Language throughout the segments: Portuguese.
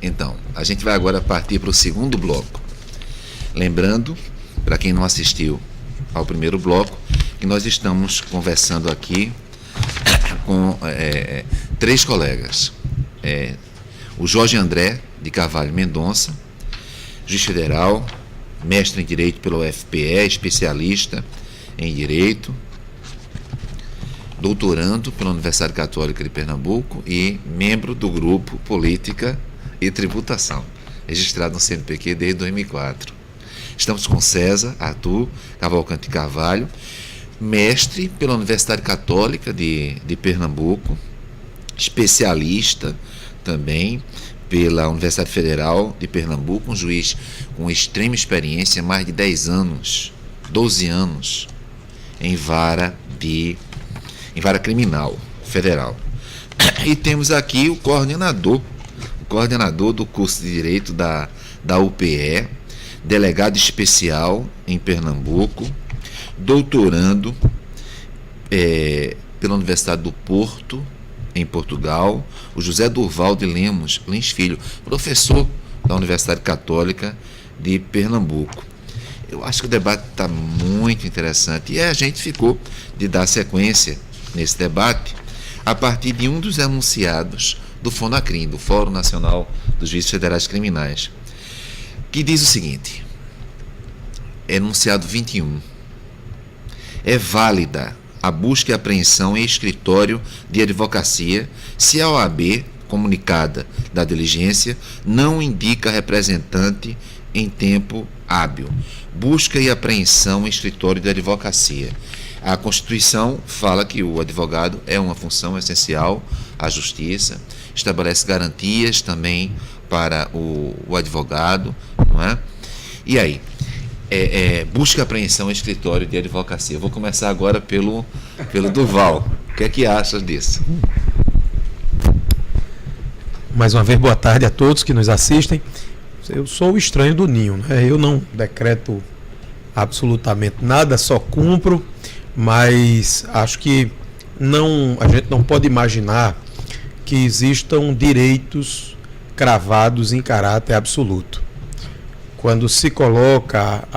Então, a gente vai agora partir para o segundo bloco. Lembrando, para quem não assistiu ao primeiro bloco, que nós estamos conversando aqui com três colegas. O Jorge André de Carvalho Mendonça, juiz federal, mestre em Direito pela UFPE, especialista em Direito, doutorando pela Universidade Católica de Pernambuco e membro do grupo Política e Tributação, registrado no CNPq desde 2004. Estamos com César Arthur Cavalcante Carvalho, mestre pela Universidade Católica de Pernambuco, especialista também pela Universidade Federal de Pernambuco, um juiz com extrema experiência, mais de 10 anos, 12 anos, em vara criminal federal. E temos aqui o coordenador do curso de Direito da UPE, delegado especial em Pernambuco, doutorando pela Universidade do Porto, em Portugal, o José Durval de Lemos Lins Filho, professor da Universidade Católica de Pernambuco. Eu acho que o debate está muito interessante e a gente ficou de dar sequência nesse debate a partir de um dos enunciados do FONACRIM, do Fórum Nacional dos Juízes Federais Criminais, que diz o seguinte: enunciado 21. É válida a busca e apreensão em escritório de advocacia se a OAB, comunicada da diligência, não indica representante em tempo hábil. Busca e apreensão em escritório de advocacia. A Constituição fala que o advogado é uma função essencial à justiça, estabelece garantias também para o advogado, não é? E aí? Busca e apreensão em escritório de advocacia. Eu vou começar agora pelo Durval. O que é que achas disso? Mais uma vez, boa tarde a todos que nos assistem. Eu sou o estranho do ninho, né? Eu não decreto absolutamente nada, só cumpro, mas acho que a gente não pode imaginar que existam direitos cravados em caráter absoluto. Quando se coloca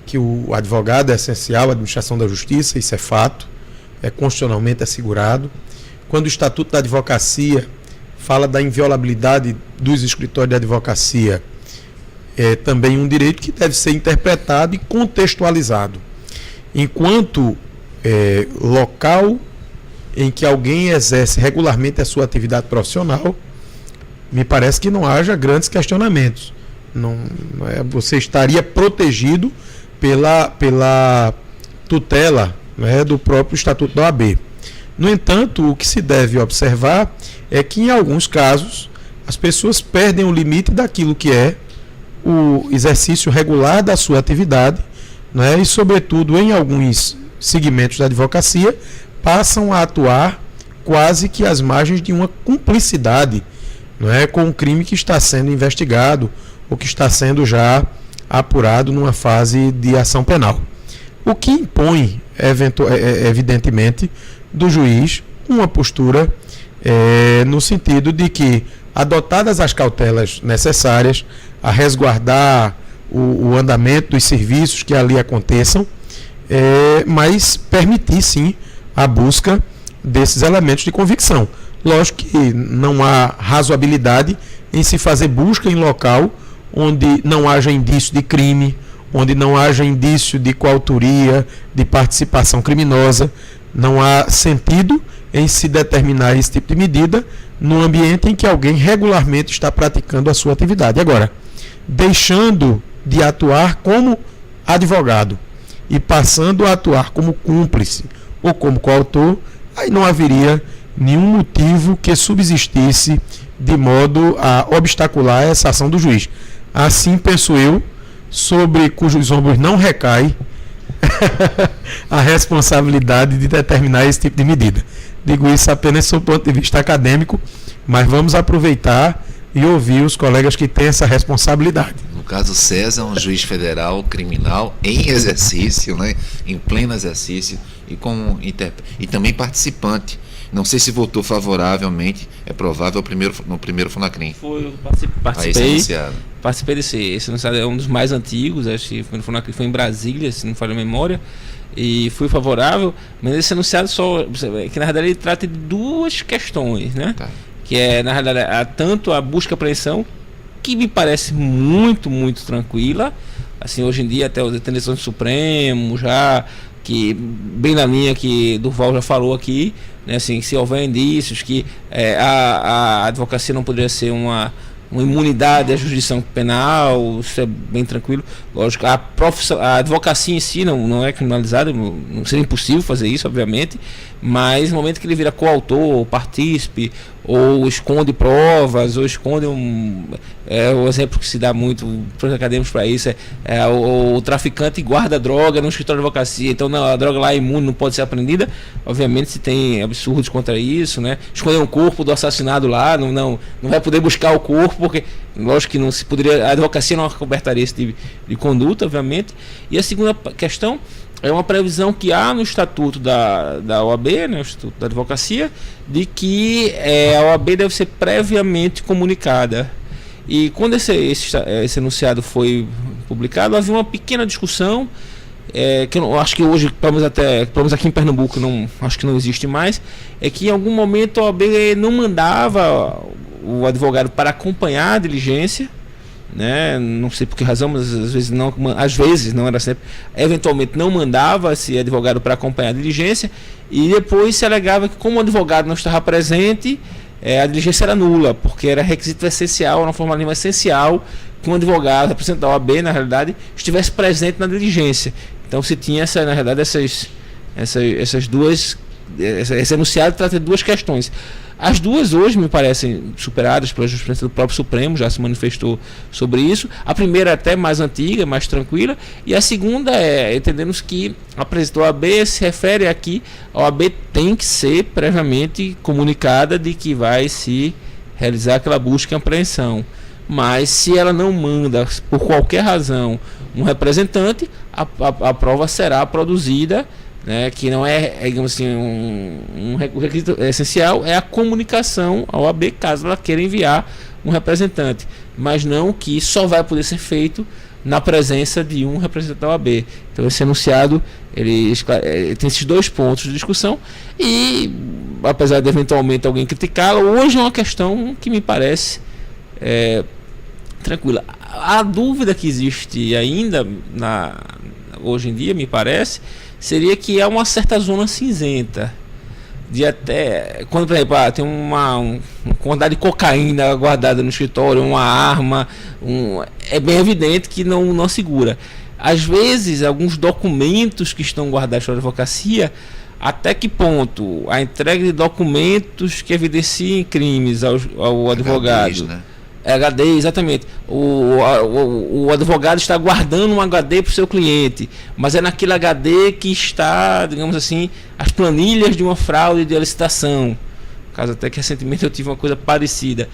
que o advogado é essencial à administração da justiça, isso é fato, é constitucionalmente assegurado. Quando o Estatuto da Advocacia fala da inviolabilidade dos escritórios de advocacia, é também um direito que deve ser interpretado e contextualizado. Enquanto local em que alguém exerce regularmente a sua atividade profissional, me parece que não haja grandes questionamentos. Você estaria protegido pela tutela, né, do próprio Estatuto da OAB. No entanto, o que se deve observar é que, em alguns casos, as pessoas perdem o limite daquilo que é o exercício regular da sua atividade, né, e, sobretudo, em alguns segmentos da advocacia, passam a atuar quase que às margens de uma cumplicidade, né, com o crime que está sendo investigado ou que está sendo já apurado numa fase de ação penal. O que impõe, evidentemente, do juiz uma postura no sentido de que, adotadas as cautelas necessárias a resguardar o andamento dos serviços que ali aconteçam, mas permitir sim a busca desses elementos de convicção. Lógico que não há razoabilidade em se fazer busca em local onde não haja indício de crime, onde não haja indício de coautoria, de participação criminosa. Não há sentido em se determinar esse tipo de medida no ambiente em que alguém regularmente está praticando a sua atividade. Agora, deixando de atuar como advogado e passando a atuar como cúmplice ou como coautor, aí não haveria nenhum motivo que subsistisse de modo a obstacular essa ação do juiz. Assim, penso eu, sobre cujos ombros não recai a responsabilidade de determinar esse tipo de medida. Digo isso apenas sob o ponto de vista acadêmico, mas vamos aproveitar e ouvir os colegas que têm essa responsabilidade. No caso, César é um juiz federal criminal em exercício, né, em pleno exercício, e também participante Não sei se votou favoravelmente, é provável no primeiro Fonacrim. Foi, eu participei esse enunciado é um dos mais antigos, acho que foi no Fonacrim, foi em Brasília, se não falha a memória, e fui favorável, mas esse enunciado que na verdade ele trata de duas questões, né? Tá. Que é, na realidade, tanto a busca e apreensão, que me parece muito, muito tranquila, assim, hoje em dia até as detenções do Supremo já, que bem na linha que Durval já falou aqui, né, assim, se houver indícios que a advocacia não poderia ser uma imunidade à jurisdição penal, isso é bem tranquilo. Lógico, a advocacia em si não é criminalizada, não seria impossível fazer isso, obviamente, mas no momento que ele vira coautor, ou partícipe, ou esconde provas, ou esconde o exemplo que se dá muito para os acadêmicos para isso é o traficante guarda droga no escritório de advocacia, então a droga lá é imune, não pode ser apreendida. Obviamente se tem absurdos contra isso, né? Esconder um corpo do assassinado lá, não vai poder buscar o corpo, porque lógico que não se poderia, a advocacia não acobertaria esse tipo de conduta, obviamente. E a segunda questão é uma previsão que há no estatuto da OAB, né, o Estatuto da Advocacia, de que a OAB deve ser previamente comunicada. E quando esse enunciado foi publicado, havia uma pequena discussão, que eu acho que hoje, pelo menos aqui em Pernambuco, acho que não existe mais, é que em algum momento a OAB não mandava o advogado para acompanhar a diligência, né? Não sei por que razão, mas às vezes não era sempre, eventualmente não mandava esse advogado para acompanhar a diligência, e depois se alegava que como o advogado não estava presente, a diligência era nula, porque era requisito essencial, uma formalismo essencial que um advogado, representante da OAB, na realidade, estivesse presente na diligência. Então se tinha na realidade essas duas, esse enunciado trata de duas questões. As duas hoje me parecem superadas pela jurisprudência do próprio Supremo, já se manifestou sobre isso. A primeira é até mais antiga, mais tranquila, e a segunda entendemos que a presidência da OAB se refere aqui, a OAB tem que ser previamente comunicada de que vai se realizar aquela busca e apreensão. Mas se ela não manda, por qualquer razão, um representante, a prova será produzida, né, que não digamos assim, um requisito essencial é a comunicação ao OAB caso ela queira enviar um representante, mas não que só vai poder ser feito na presença de um representante da OAB. Então esse enunciado ele tem esses dois pontos de discussão e, apesar de eventualmente alguém criticá-lo, hoje é uma questão que me parece tranquila. A dúvida que existe ainda hoje em dia, me parece, seria que há uma certa zona cinzenta de até quando, por exemplo, tem uma quantidade de cocaína guardada no escritório, uma arma, é bem evidente que não segura. Às vezes, alguns documentos que estão guardados pela advocacia, até que ponto a entrega de documentos que evidenciem crimes ao advogado, né? HD, exatamente. O advogado está guardando um HD para o seu cliente, mas é naquele HD que está, digamos assim, as planilhas de uma fraude de licitação. Caso até que recentemente eu tive uma coisa parecida.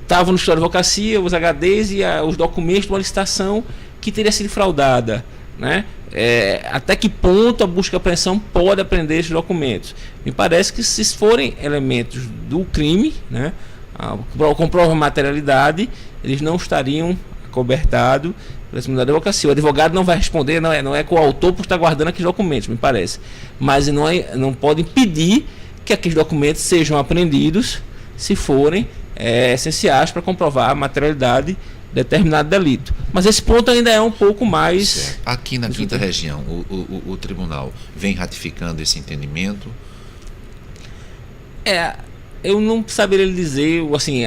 Estava no escritório de advocacia, os HDs e os documentos de uma licitação que teria sido fraudada, né? Até que ponto a busca e apreensão pode apreender esses documentos? Me parece que se forem elementos do crime, né, comprova a materialidade, eles não estariam acobertados pela da advocacia. O advogado não vai responder, não é coautor por estar guardando aqueles documentos, me parece. Mas não pode impedir que aqueles documentos sejam apreendidos se forem essenciais para comprovar a materialidade de determinado delito. Mas esse ponto ainda é um pouco mais... Certo. Aqui na quinta região, o tribunal vem ratificando esse entendimento? Eu não saberia lhe dizer, assim,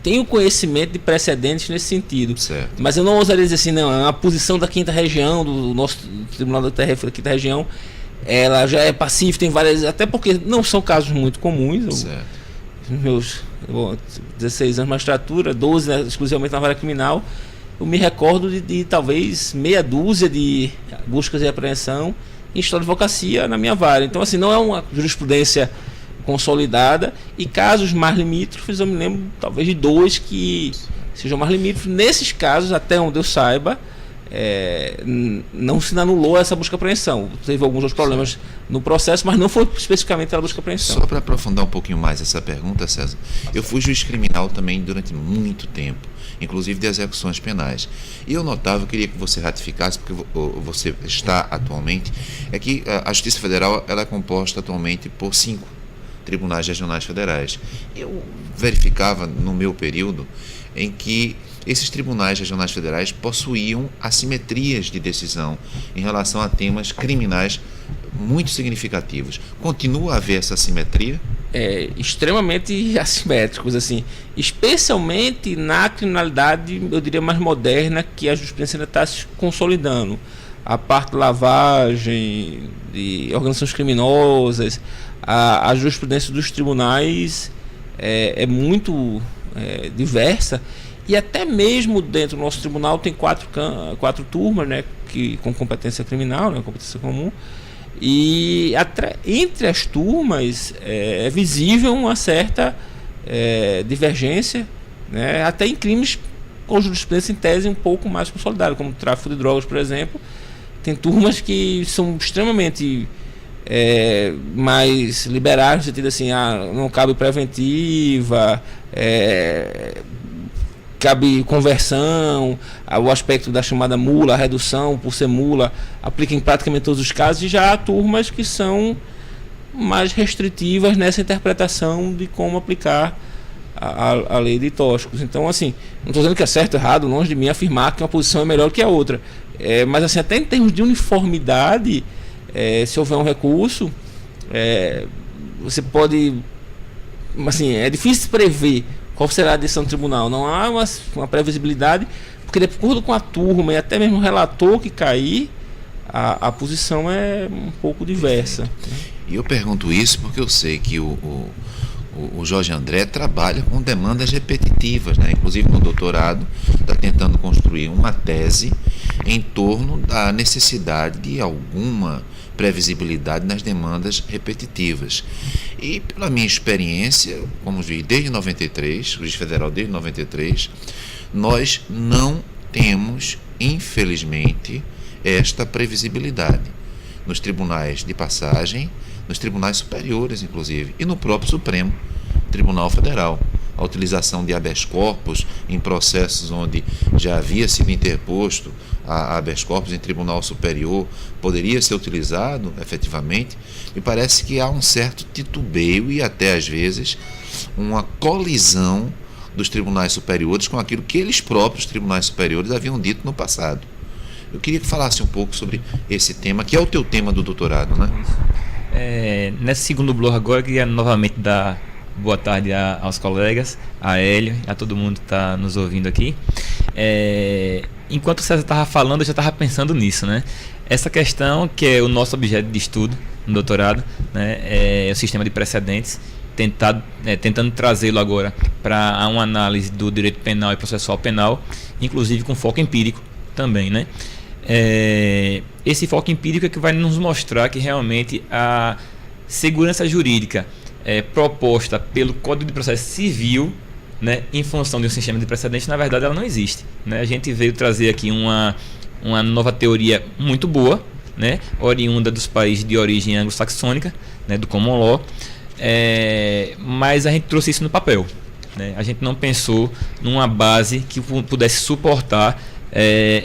tenho conhecimento de precedentes nesse sentido, certo, mas eu não ousaria dizer assim, não, a posição da quinta região, do nosso Tribunal da quinta região, ela já é pacífica, tem várias, até porque não são casos muito comuns. Meus 16 anos de magistratura, 12 exclusivamente na vara criminal, eu me recordo de talvez meia dúzia de buscas e apreensão em história de advocacia na minha vara. Então, assim, não é uma jurisprudência consolidada, e casos mais limítrofes, eu me lembro talvez de 2 que sejam mais limítrofes. Nesses casos, até onde eu saiba, não se anulou essa busca e apreensão. Teve alguns outros problemas no processo, mas não foi especificamente a busca e apreensão. Só para aprofundar um pouquinho mais essa pergunta, César, eu fui juiz criminal também durante muito tempo, inclusive de execuções penais. E eu notava, eu queria que você ratificasse, porque você está atualmente, é que a Justiça Federal ela é composta atualmente por 5 tribunais regionais federais. Eu verificava no meu período em que esses tribunais regionais federais possuíam assimetrias de decisão em relação a temas criminais muito significativos. Continua a haver essa assimetria? Extremamente assimétricos, assim, especialmente na criminalidade, eu diria, mais moderna, que a jurisprudência ainda está se consolidando. A parte de lavagem, de organizações criminosas, a jurisprudência dos tribunais é muito diversa. E até mesmo dentro do nosso tribunal tem 4 turmas, né, com competência criminal, né, competência comum. E entre as turmas é visível uma certa divergência, né, até em crimes com jurisprudência em tese um pouco mais consolidada, como o tráfico de drogas, por exemplo. Tem turmas que são extremamente mais liberais, no sentido assim, não cabe preventiva, cabe conversão, o aspecto da chamada mula, a redução por ser mula, aplica em praticamente todos os casos, e já há turmas que são mais restritivas nessa interpretação de como aplicar a lei de tóxicos. Então, assim, não estou dizendo que é certo ou errado, longe de mim afirmar que uma posição é melhor que a outra, mas assim, até em termos de uniformidade, se houver um recurso, você pode, assim, é difícil prever qual será a decisão do tribunal. Não há uma previsibilidade, porque de acordo com a turma e até mesmo o relator que cair, a posição é um pouco diversa. E eu pergunto isso porque eu sei que o Jorge André trabalha com demandas repetitivas, né? Inclusive no doutorado está tentando construir uma tese em torno da necessidade de alguma previsibilidade nas demandas repetitivas. E pela minha experiência, como juiz desde 93, juiz federal desde 93, nós não temos, infelizmente, esta previsibilidade nos tribunais de passagem, nos tribunais superiores, inclusive, e no próprio Supremo Tribunal Federal. A utilização de habeas corpus em processos onde já havia sido interposto a habeas corpus em tribunal superior poderia ser utilizado efetivamente. Me parece que há um certo titubeio e até às vezes uma colisão dos tribunais superiores com aquilo que eles próprios, tribunais superiores, haviam dito no passado. Eu queria que falasse um pouco sobre esse tema, que é o teu tema do doutorado, né? Nesse segundo bloco agora, eu queria novamente dar boa tarde aos colegas, a Hélio, a todo mundo que está nos ouvindo aqui. Enquanto o César estava falando, eu já estava pensando nisso, né? Essa questão que é o nosso objeto de estudo no doutorado, né, é o sistema de precedentes, tentando trazê-lo agora para uma análise do direito penal e processual penal, inclusive com foco empírico também, né? Esse foco empírico é que vai nos mostrar que realmente a segurança jurídica proposta pelo Código de Processo Civil, né, em função de um sistema de precedentes, na verdade ela não existe, né? A gente veio trazer aqui uma nova teoria muito boa, né, oriunda dos países de origem anglo-saxônica, né, do Common Law, mas a gente trouxe isso no papel, né? A gente não pensou numa base que pudesse suportar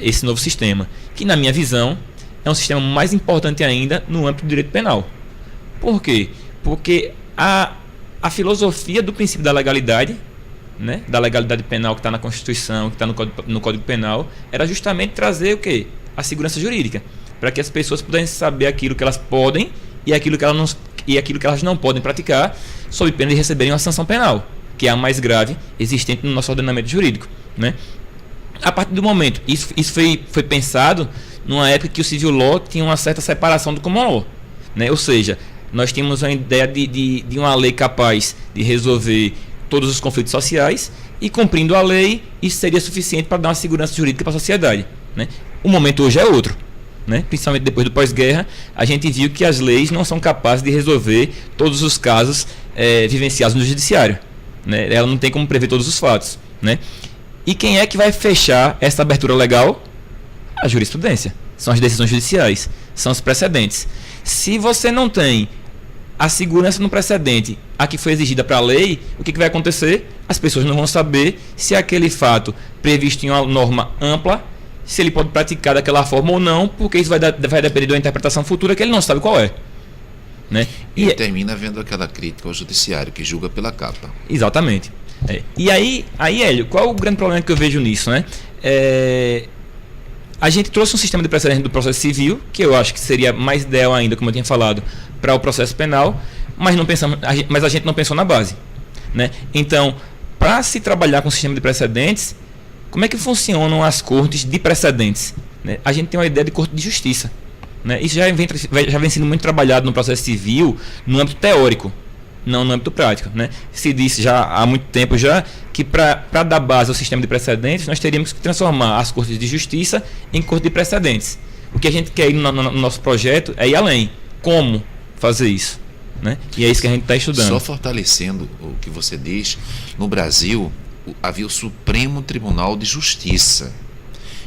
esse novo sistema, que na minha visão é um sistema mais importante ainda no âmbito do direito penal. Por quê? Porque a filosofia do princípio da legalidade, né, da legalidade penal que está na Constituição, que está no Código Penal, era justamente trazer o quê? A segurança jurídica, para que as pessoas pudessem saber aquilo que elas podem e aquilo que elas não podem praticar, sob pena de receberem uma sanção penal, que é a mais grave existente no nosso ordenamento jurídico, né? A partir do momento, isso foi pensado numa época que o civil law tinha uma certa separação do common law, né? Ou seja, nós tínhamos uma ideia de uma lei capaz de resolver todos os conflitos sociais, e cumprindo a lei, isso seria suficiente para dar uma segurança jurídica para a sociedade, né? O momento hoje é outro, né? Principalmente depois do pós-guerra, a gente viu que as leis não são capazes de resolver todos os casos vivenciados no judiciário, né? Ela não tem como prever todos os fatos, né? E quem é que vai fechar essa abertura legal? A jurisprudência. São as decisões judiciais. São os precedentes. Se você não tem a segurança no precedente a que foi exigida para a lei, o que vai acontecer? As pessoas não vão saber se aquele fato previsto em uma norma ampla, se ele pode praticar daquela forma ou não, porque isso vai depender de uma interpretação futura que ele não sabe qual é. Né? E termina vendo aquela crítica ao judiciário, que julga pela capa. Exatamente. E aí, Hélio, qual o grande problema que eu vejo nisso? Né? A gente trouxe um sistema de precedente do processo civil, que eu acho que seria mais ideal ainda, como eu tinha falado, para o processo penal, mas a gente não pensou na base. Né? Então, para se trabalhar com o sistema de precedentes, como é que funcionam as cortes de precedentes? Né? A gente tem uma ideia de corte de justiça. Né? Isso já vem sendo muito trabalhado no processo civil, no âmbito teórico, não no âmbito prático. Né? Se disse já há muito tempo já que para dar base ao sistema de precedentes, nós teríamos que transformar as cortes de justiça em corte de precedentes. O que a gente quer ir no nosso projeto é ir além. Como fazer isso? Né? E é isso que a gente está estudando. Só fortalecendo o que você diz, no Brasil havia o Supremo Tribunal de Justiça.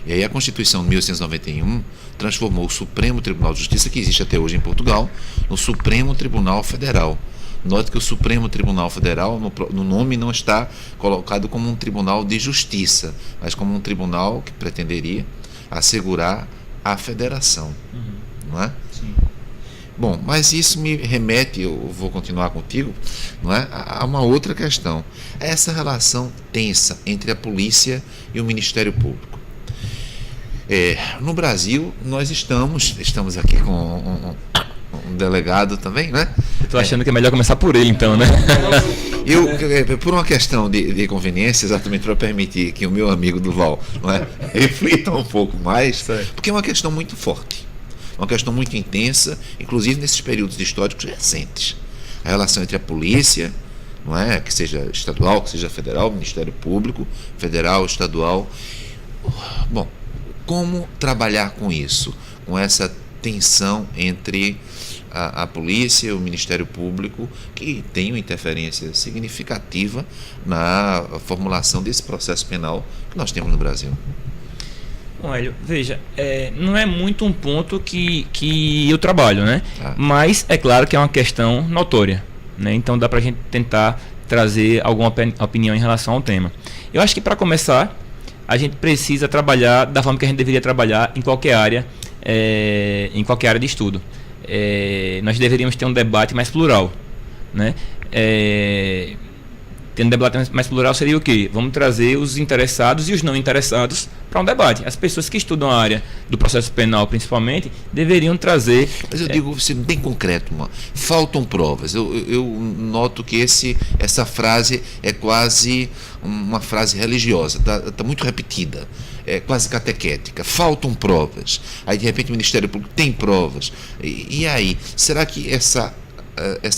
E aí a Constituição de 1891 transformou o Supremo Tribunal de Justiça, que existe até hoje em Portugal, no Supremo Tribunal Federal. Note que o Supremo Tribunal Federal, no nome, não está colocado como um tribunal de justiça, mas como um tribunal que pretenderia assegurar a federação. Não é? Sim. Bom, mas isso me remete, eu vou continuar contigo, não é? A uma outra questão. É essa relação tensa entre a polícia e o Ministério Público. No Brasil, nós estamos aqui com um delegado também, né? Estou achando que é melhor começar por ele, então, né? Por uma questão de conveniência, exatamente para permitir que o meu amigo Duval, não é, reflita um pouco mais, porque é uma questão muito forte. Uma questão muito intensa, inclusive nesses períodos históricos recentes. A relação entre a polícia, não é, que seja estadual, que seja federal, Ministério Público, federal, estadual. Bom, como trabalhar com isso? Com essa tensão entre a polícia e o Ministério Público, que tem uma interferência significativa na formulação desse processo penal que nós temos no Brasil. Bom, Hélio, veja, não é muito um ponto que eu trabalho, né? Mas é claro que é uma questão notória, né? Então dá para a gente tentar trazer alguma opinião em relação ao tema. Eu acho que para começar, a gente precisa trabalhar da forma que a gente deveria trabalhar em qualquer área de estudo. Nós deveríamos ter um debate mais plural, né? Tendo um debate mais plural seria o quê? Vamos trazer os interessados e os não interessados para um debate. As pessoas que estudam a área do processo penal, principalmente, deveriam trazer... Mas eu digo, você bem concreto, faltam provas. Eu noto que essa frase é quase uma frase religiosa, está muito repetida, é quase catequética. Faltam provas. Aí, de repente, o Ministério Público tem provas. E aí, será que essa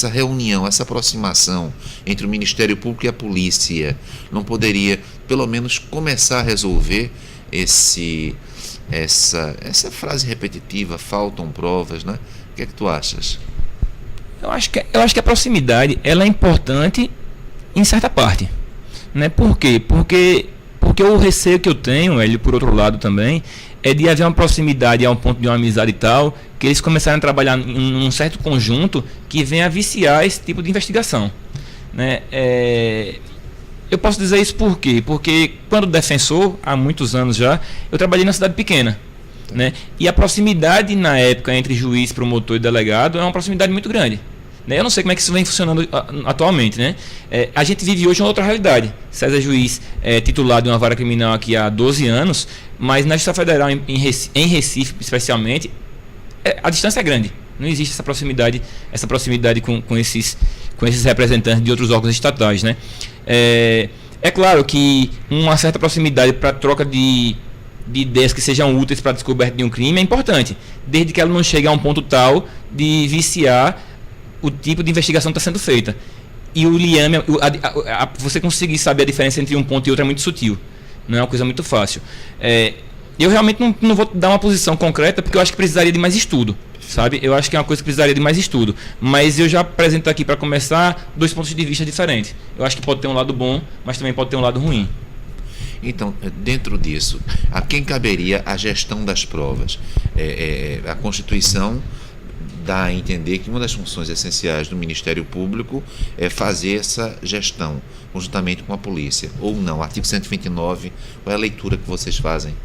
reunião, essa aproximação entre o Ministério Público e a polícia não poderia, pelo menos, começar a resolver essa frase repetitiva, faltam provas, né? O que é que tu achas? Eu acho que a proximidade ela é importante em certa parte, né? Por quê? Porque o receio que eu tenho, ele por outro lado também, é de haver uma proximidade a um ponto de uma amizade e tal, que eles começarem a trabalhar em um certo conjunto que venha a viciar esse tipo de investigação, né? Eu posso dizer isso por quê? Porque quando defensor, há muitos anos já, eu trabalhei na cidade pequena, né? E a proximidade na época entre juiz, promotor e delegado é uma proximidade muito grande. Eu não sei como é que isso vem funcionando atualmente, né? A gente vive hoje uma outra realidade. César Juiz é titular de uma vara criminal aqui há 12 anos, mas na Justiça Federal, em Recife especialmente, a distância é grande. Não existe essa proximidade com esses representantes de outros órgãos estatais, né? É claro que uma certa proximidade para troca de ideias que sejam úteis para a descoberta de um crime é importante, desde que ela não chegue a um ponto tal de viciar o tipo de investigação que está sendo feita. E o liame, você conseguir saber a diferença entre um ponto e outro é muito sutil. Não é uma coisa muito fácil. Eu realmente não vou dar uma posição concreta, porque eu acho que precisaria de mais estudo, sabe? Eu acho que é uma coisa que precisaria de mais estudo. Mas eu já apresento aqui, para começar, 2 pontos de vista diferentes. Eu acho que pode ter um lado bom, mas também pode ter um lado ruim. Então, dentro disso, a quem caberia a gestão das provas? A Constituição dá a entender que uma das funções essenciais do Ministério Público é fazer essa gestão, conjuntamente com a polícia, ou não? Artigo 129, qual é a leitura que vocês fazem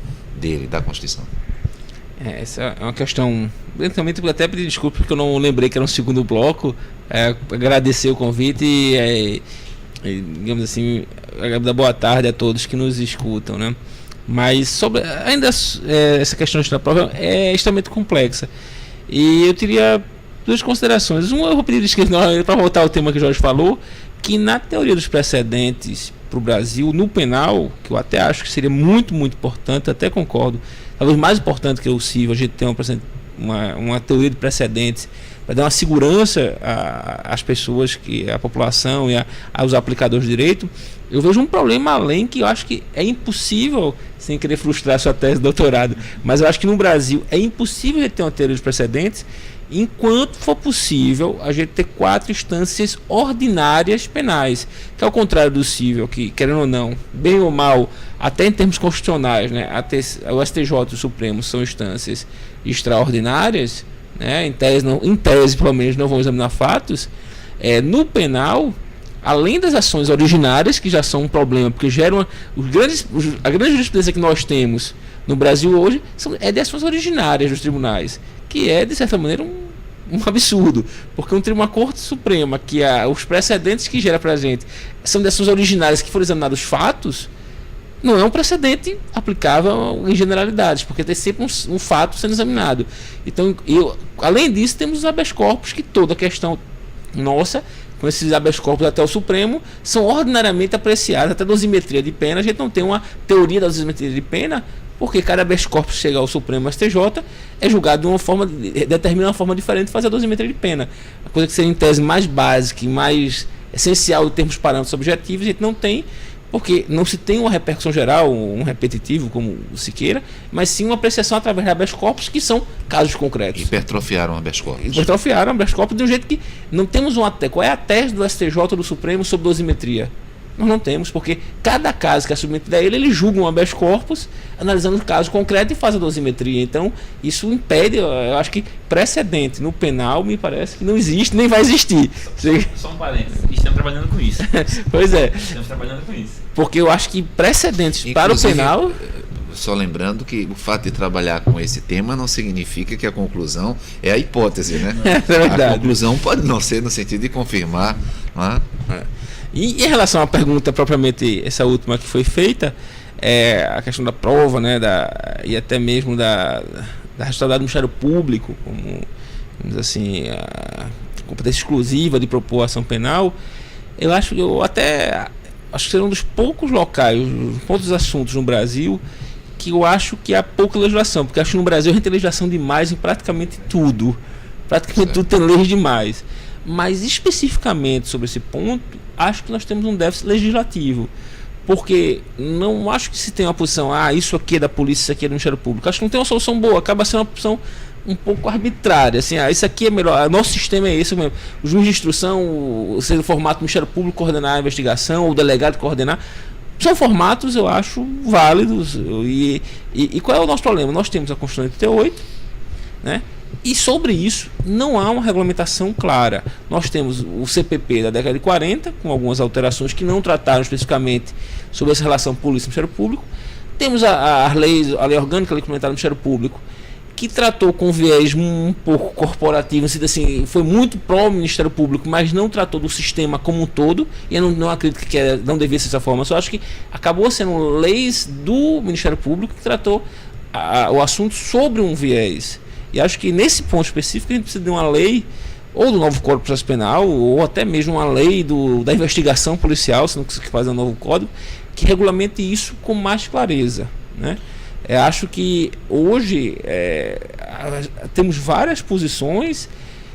dele, da Constituição? Essa é uma questão. Também até pedir desculpa porque eu não lembrei que era um segundo bloco. Agradecer o convite e digamos assim, dar boa tarde a todos que nos escutam, né? Mas sobre ainda essa questão da prova é extremamente complexa. E eu teria duas considerações. Uma, eu vou pedir desculpa para voltar ao tema que o Jorge falou, que na teoria dos precedentes para o Brasil, no penal, que eu até acho que seria muito, muito importante, até concordo, talvez mais importante que o civil, a gente tem uma teoria de precedentes para dar uma segurança às pessoas, à população e aos aplicadores de direito. Eu vejo um problema além que eu acho que é impossível, sem querer frustrar a sua tese de doutorado, mas eu acho que no Brasil é impossível ter uma teoria de precedentes enquanto for possível a gente ter 4 instâncias ordinárias penais, que ao contrário do civil, que querendo ou não, bem ou mal, até em termos constitucionais, né, o STJ e o Supremo são instâncias extraordinárias, né, em tese pelo menos não vão examinar fatos. No penal, além das ações originárias, que já são um problema, porque geram a grande jurisprudência que nós temos no Brasil hoje é de ações originárias dos tribunais, que é, de certa maneira, um absurdo, porque uma Corte Suprema, que os precedentes que gera para a gente são de ações originárias que foram examinados os fatos, não é um precedente aplicável em generalidades, porque tem sempre um fato sendo examinado. Então, além disso, temos os habeas corpus, que toda a questão nossa, com esses habeas corpus até o Supremo, são ordinariamente apreciados, até dosimetria de pena. A gente não tem uma teoria da dosimetria de pena, porque cada habeas corpus chega ao Supremo STJ, é julgado de uma forma, determina uma forma diferente de fazer a dosimetria de pena. A coisa que seria em tese mais básica e mais essencial em termos parâmetros objetivos, a gente não tem, porque não se tem uma repercussão geral, um repetitivo, como se queira, mas sim uma apreciação através de habeas corpus, que são casos concretos. Hipertrofiaram habeas corpus. Hipertrofiaram habeas corpus de um jeito que não temos qual é a tese do STJ ou do Supremo sobre dosimetria? Nós não temos, porque cada caso que é submetido a ele julga um habeas corpus, analisando o caso concreto e faz a dosimetria. Então, isso impede, eu acho que precedente no penal, me parece que não existe, nem vai existir. Só um parênteses, estamos trabalhando com isso. Pois é. Estamos trabalhando com isso. Porque eu acho que precedentes para o penal... Só lembrando que o fato de trabalhar com esse tema não significa que a conclusão é a hipótese, né? É verdade. A conclusão pode não ser no sentido de confirmar, não é? E em relação à pergunta propriamente, essa última que foi feita, a questão da prova, né, e até mesmo da responsabilidade do Ministério Público, como, vamos assim, a competência exclusiva de propor ação penal, eu acho que seria um dos poucos locais, poucos assuntos no Brasil que eu acho que há pouca legislação, porque acho que no Brasil a gente tem legislação demais em praticamente tudo. Praticamente tudo tem leis demais. Mas especificamente sobre esse ponto, acho que nós temos um déficit legislativo, porque não acho que se tem uma posição, isso aqui é da polícia, isso aqui é do Ministério Público. Acho que não tem uma solução boa, acaba sendo uma posição um pouco arbitrária, assim, isso aqui é melhor, nosso sistema é esse mesmo. O juiz de instrução, seja o formato do Ministério Público coordenar a investigação, ou o delegado coordenar, são formatos, eu acho, válidos. E qual é o nosso problema? Nós temos a Constituição de 88, né? E sobre isso não há uma regulamentação clara. Nós temos o CPP da década de 40, com algumas alterações que não trataram especificamente sobre essa relação polícia-Ministério Público. Temos a lei orgânica, a lei complementar do Ministério Público, que tratou com viés um pouco corporativo, assim, foi muito pró-Ministério Público, mas não tratou do sistema como um todo, e eu não acredito que não devia ser dessa forma. Eu só acho que acabou sendo leis do Ministério Público que tratou o assunto sobre um viés. E acho que nesse ponto específico a gente precisa de uma lei, ou do novo Código de Processo Penal, ou até mesmo uma lei da investigação policial, se não quiser fazer um novo código, que regulamente isso com mais clareza, né? Acho que hoje temos várias posições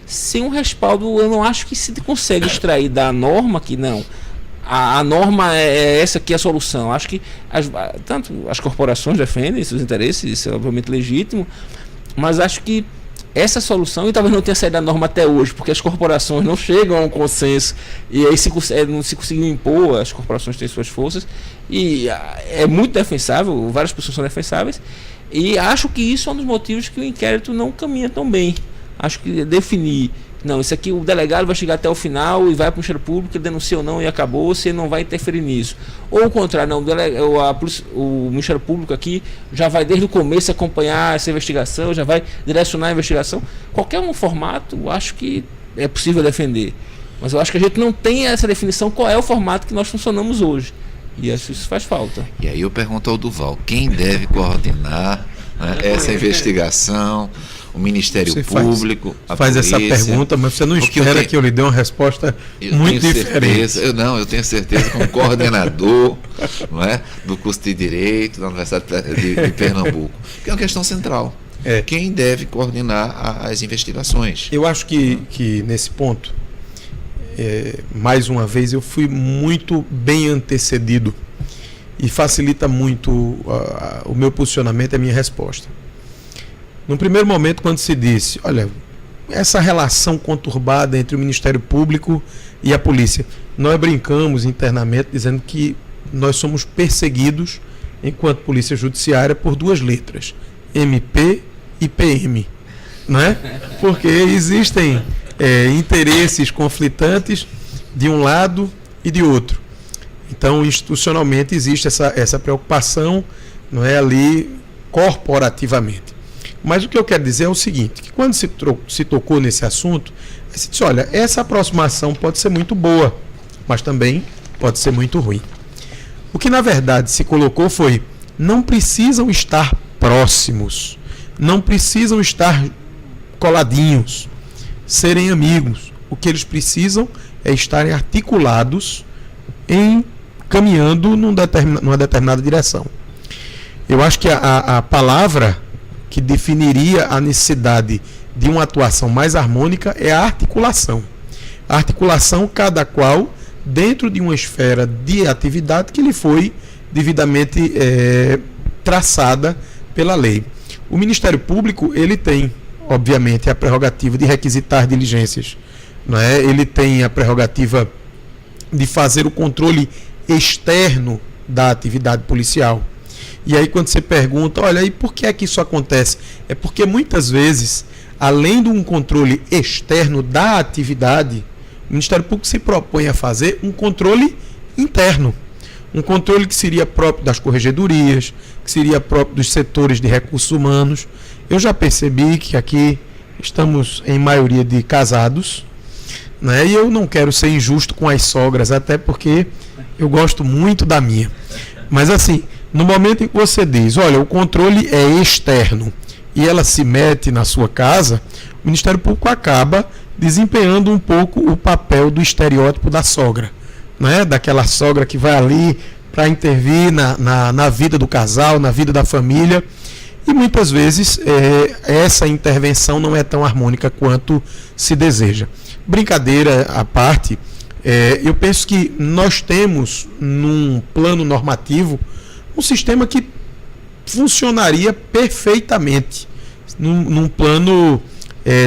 sem um respaldo. Eu não acho que se consegue extrair da norma que não. A norma é essa aqui a solução. Acho que tanto as corporações defendem seus interesses, isso é obviamente legítimo, mas acho que essa solução, e talvez não tenha saído da norma até hoje, porque as corporações não chegam a um consenso, e aí não se conseguiu impor, as corporações têm suas forças, e é muito defensável, várias pessoas são defensáveis, e acho que isso é um dos motivos que o inquérito não caminha tão bem. Acho que definir, não, isso aqui o delegado vai chegar até o final e vai para o Ministério Público, ele denuncia ou não e acabou, você não vai interferir nisso. Ou o contrário, não, o Ministério Público aqui já vai desde o começo acompanhar essa investigação, já vai direcionar a investigação. Qualquer um formato, acho que é possível defender. Mas eu acho que a gente não tem essa definição qual é o formato que nós funcionamos hoje. E acho que isso faz falta. E aí eu pergunto ao Duval, quem deve coordenar, né, essa investigação? O Ministério Público, a faz polícia, essa pergunta, mas você não espera que eu lhe dê uma resposta muito diferente. Eu tenho certeza, como coordenador não é, do curso de Direito da Universidade de Pernambuco, que é uma questão central. Quem deve coordenar as investigações? Eu acho que nesse ponto, mais uma vez, eu fui muito bem antecedido e facilita muito o meu posicionamento e a minha resposta. No primeiro momento, quando se disse, olha, essa relação conturbada entre o Ministério Público e a polícia, nós brincamos internamente dizendo que nós somos perseguidos, enquanto polícia judiciária, por duas letras, MP e PM, não é? Porque existem interesses conflitantes de um lado e de outro. Então, institucionalmente, existe essa preocupação, não é, ali corporativamente. Mas o que eu quero dizer é o seguinte, que quando se tocou nesse assunto, se disse, olha, essa aproximação pode ser muito boa, mas também pode ser muito ruim. O que na verdade se colocou foi, não precisam estar próximos, não precisam estar coladinhos, serem amigos. O que eles precisam é estarem articulados, caminhando numa determinada direção. Eu acho que a palavra que definiria a necessidade de uma atuação mais harmônica é a articulação. A articulação, cada qual, dentro de uma esfera de atividade que lhe foi devidamente traçada pela lei. O Ministério Público, ele tem, obviamente, a prerrogativa de requisitar diligências, não é? Ele tem a prerrogativa de fazer o controle externo da atividade policial. E aí quando você pergunta, olha, e por que é que isso acontece? É porque muitas vezes, além de um controle externo da atividade, o Ministério Público se propõe a fazer um controle interno. Um controle que seria próprio das corregedorias, que seria próprio dos setores de recursos humanos. Eu já percebi que aqui estamos em maioria de casados, né? E eu não quero ser injusto com as sogras, até porque eu gosto muito da minha. Mas assim, no momento em que você diz, olha, o controle é externo e ela se mete na sua casa, o Ministério Público acaba desempenhando um pouco o papel do estereótipo da sogra, né? Daquela sogra que vai ali para intervir na vida do casal, na vida da família, e muitas vezes essa intervenção não é tão harmônica quanto se deseja. Brincadeira à parte, eu penso que nós temos, num plano normativo, um sistema que funcionaria perfeitamente num plano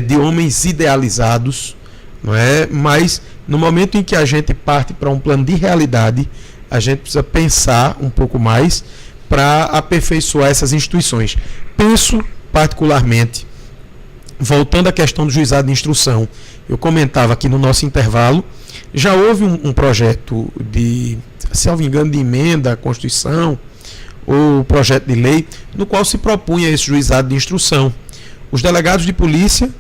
de homens idealizados, não é? Mas no momento em que a gente parte para um plano de realidade, a gente precisa pensar um pouco mais para aperfeiçoar essas instituições. Penso particularmente, voltando à questão do juizado de instrução, eu comentava aqui no nosso intervalo, já houve um projeto de, se não me engano, de emenda à Constituição, ou projeto de lei, no qual se propunha esse juizado de instrução. Os delegados de polícia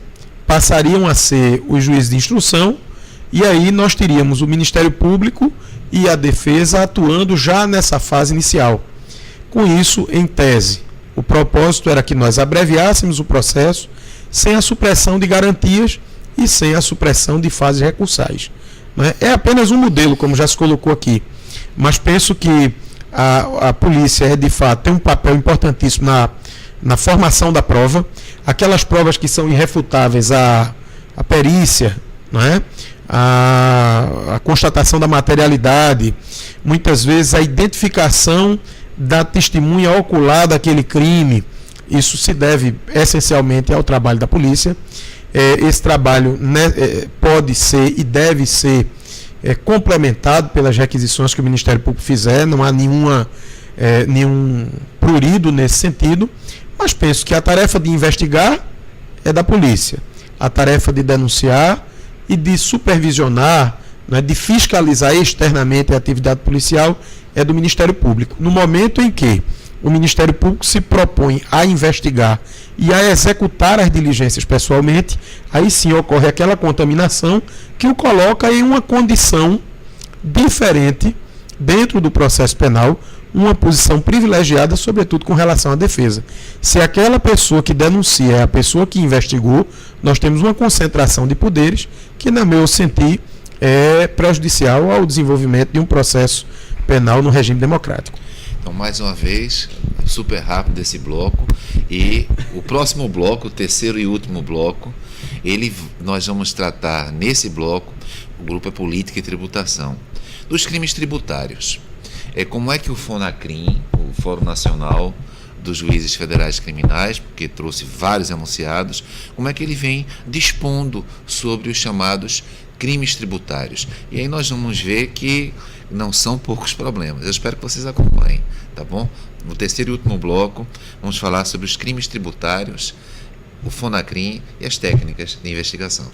passariam a ser os juízes de instrução, e aí nós teríamos o Ministério Público e a Defesa atuando já nessa fase inicial. Com isso, em tese, o propósito era que nós abreviássemos o processo sem a supressão de garantias e sem a supressão de fases recursais. É apenas um modelo, como já se colocou aqui, mas penso que a polícia de fato tem um papel importantíssimo na formação da prova, aquelas provas que são irrefutáveis, a perícia, não é? A constatação da materialidade, muitas vezes a identificação da testemunha ocular daquele crime, Isso se deve essencialmente ao trabalho da polícia. Esse trabalho, né, pode ser e deve ser complementado pelas requisições que o Ministério Público fizer. Não há nenhum prurido nesse sentido, mas penso que a tarefa de investigar é da polícia, a tarefa de denunciar e de supervisionar, né, de fiscalizar externamente a atividade policial é do Ministério Público. No momento em que o Ministério Público se propõe a investigar e a executar as diligências pessoalmente, aí sim ocorre aquela contaminação que o coloca em uma condição diferente dentro do processo penal, uma posição privilegiada, sobretudo com relação à defesa. Se aquela pessoa que denuncia é a pessoa que investigou, nós temos uma concentração de poderes que, no meu sentir, é prejudicial ao desenvolvimento de um processo penal no regime democrático. Então, mais uma vez, super rápido esse bloco, e o próximo bloco, o terceiro e último bloco, nós vamos tratar nesse bloco, o grupo é Política e Tributação, dos crimes tributários. Como é que o FONACRIM, o Fórum Nacional dos Juízes Federais Criminais, porque trouxe vários enunciados, como é que ele vem dispondo sobre os chamados crimes tributários. E aí nós vamos ver que não são poucos problemas. Eu espero que vocês acompanhem, tá bom? No terceiro e último bloco, vamos falar sobre os crimes tributários, o FONACRIM e as técnicas de investigação.